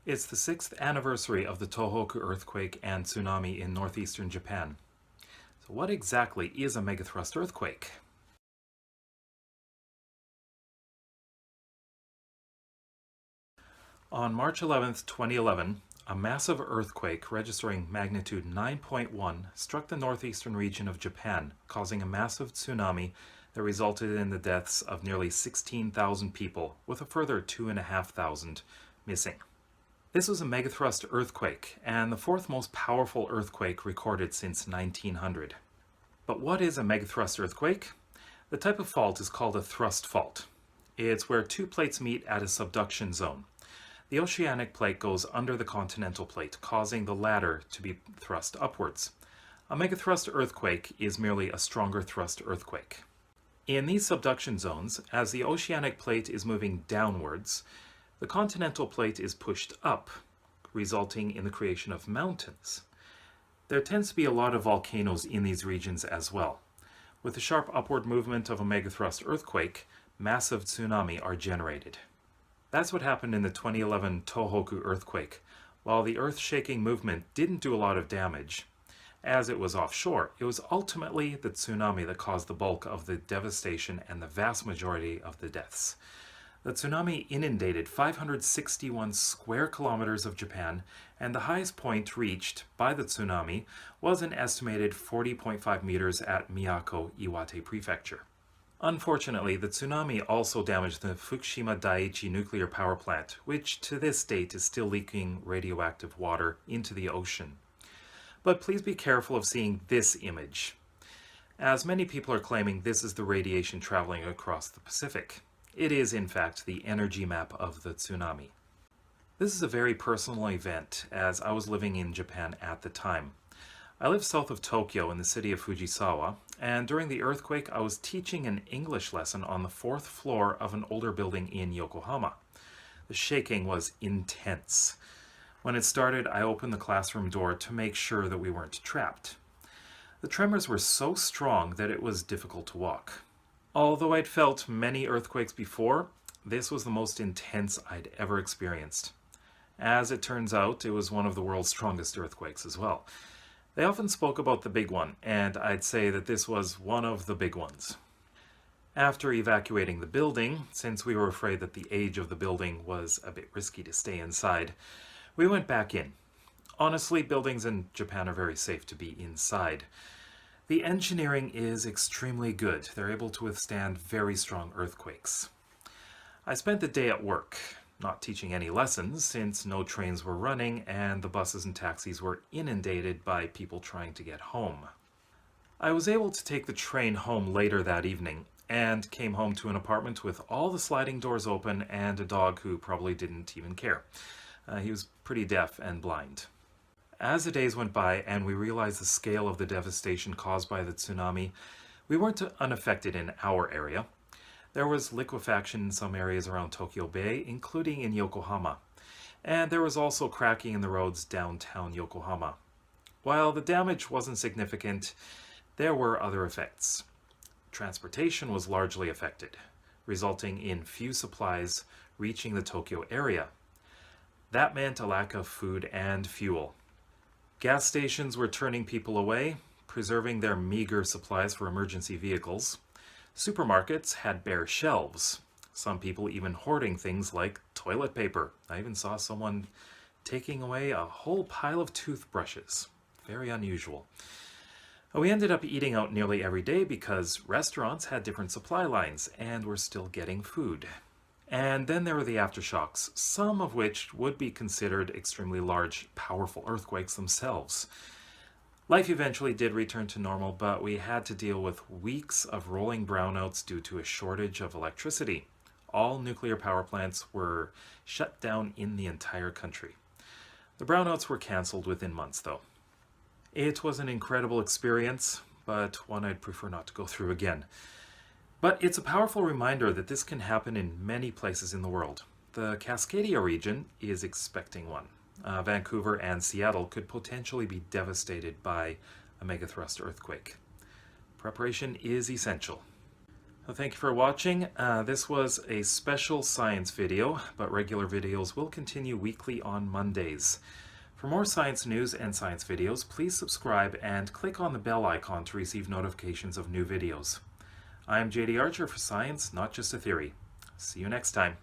It's the 6th anniversary of the Tohoku Earthquake and Tsunami in northeastern Japan. So what exactly is a megathrust earthquake? On March 11, 2011, a massive earthquake registering magnitude 9.1 struck the northeastern region of Japan, causing a massive tsunami that resulted in the deaths of nearly 16,000 people, with a further 2,500 missing. This was a megathrust earthquake, and the fourth most powerful earthquake recorded since 1900. But what is a megathrust earthquake? The type of fault is called a thrust fault. It's where two plates meet at a subduction zone. The oceanic plate goes under the continental plate, causing the latter to be thrust upwards. A megathrust earthquake is merely a stronger thrust earthquake. In these subduction zones, as the oceanic plate is moving downwards, the continental plate is pushed up, resulting in the creation of mountains. There tends to be a lot of volcanoes in these regions as well. With the sharp upward movement of a megathrust earthquake, massive tsunami are generated. That's what happened in the 2011 Tohoku earthquake. While the earth-shaking movement didn't do a lot of damage, as it was offshore, it was ultimately the tsunami that caused the bulk of the devastation and the vast majority of the deaths. The tsunami inundated 561 square kilometers of Japan, and the highest point reached by the tsunami was an estimated 40.5 meters at Miyako, Iwate Prefecture. Unfortunately, the tsunami also damaged the Fukushima Daiichi nuclear power plant, which to this date is still leaking radioactive water into the ocean. But please be careful of seeing this image, as many people are claiming this is the radiation traveling across the Pacific. It is, in fact, the energy map of the tsunami. This is a very personal event, as I was living in Japan at the time. I live south of Tokyo in the city of Fujisawa, and during the earthquake I was teaching an English lesson on the 4th floor of an older building in Yokohama. The shaking was intense. When it started, I opened the classroom door to make sure that we weren't trapped. The tremors were so strong that it was difficult to walk. Although I'd felt many earthquakes before, this was the most intense I'd ever experienced. As it turns out, it was one of the world's strongest earthquakes as well. They often spoke about the big one, and I'd say that this was one of the big ones. After evacuating the building, since we were afraid that the age of the building was a bit risky to stay inside, we went back in. Honestly, buildings in Japan are very safe to be inside. The engineering is extremely good. They're able to withstand very strong earthquakes. I spent the day at work, not teaching any lessons since no trains were running and the buses and taxis were inundated by people trying to get home. I was able to take the train home later that evening and came home to an apartment with all the sliding doors open and a dog who probably didn't even care. He was pretty deaf and blind. As the days went by and we realized the scale of the devastation caused by the tsunami, we weren't unaffected in our area. There was liquefaction in some areas around Tokyo Bay, including in Yokohama, and there was also cracking in the roads downtown Yokohama. While the damage wasn't significant, there were other effects. Transportation was largely affected, resulting in few supplies reaching the Tokyo area. That meant a lack of food and fuel. Gas stations were turning people away, preserving their meager supplies for emergency vehicles. Supermarkets had bare shelves, some people even hoarding things like toilet paper. I even saw someone taking away a whole pile of toothbrushes. Very unusual. We ended up eating out nearly every day because restaurants had different supply lines and were still getting food. And then there were the aftershocks, some of which would be considered extremely large, powerful earthquakes themselves. Life eventually did return to normal, but we had to deal with weeks of rolling brownouts due to a shortage of electricity. All nuclear power plants were shut down in the entire country. The brownouts were cancelled within months, though. It was an incredible experience, but one I'd prefer not to go through again. But it's a powerful reminder that this can happen in many places in the world. The Cascadia region is expecting one. Vancouver and Seattle could potentially be devastated by a megathrust earthquake. Preparation is essential. Well, thank you for watching. This was a special science video, but regular videos will continue weekly on Mondays. For more science news and science videos, please subscribe and click on the bell icon to receive notifications of new videos. I am JD Archer for Science, Not Just a Theory. See you next time.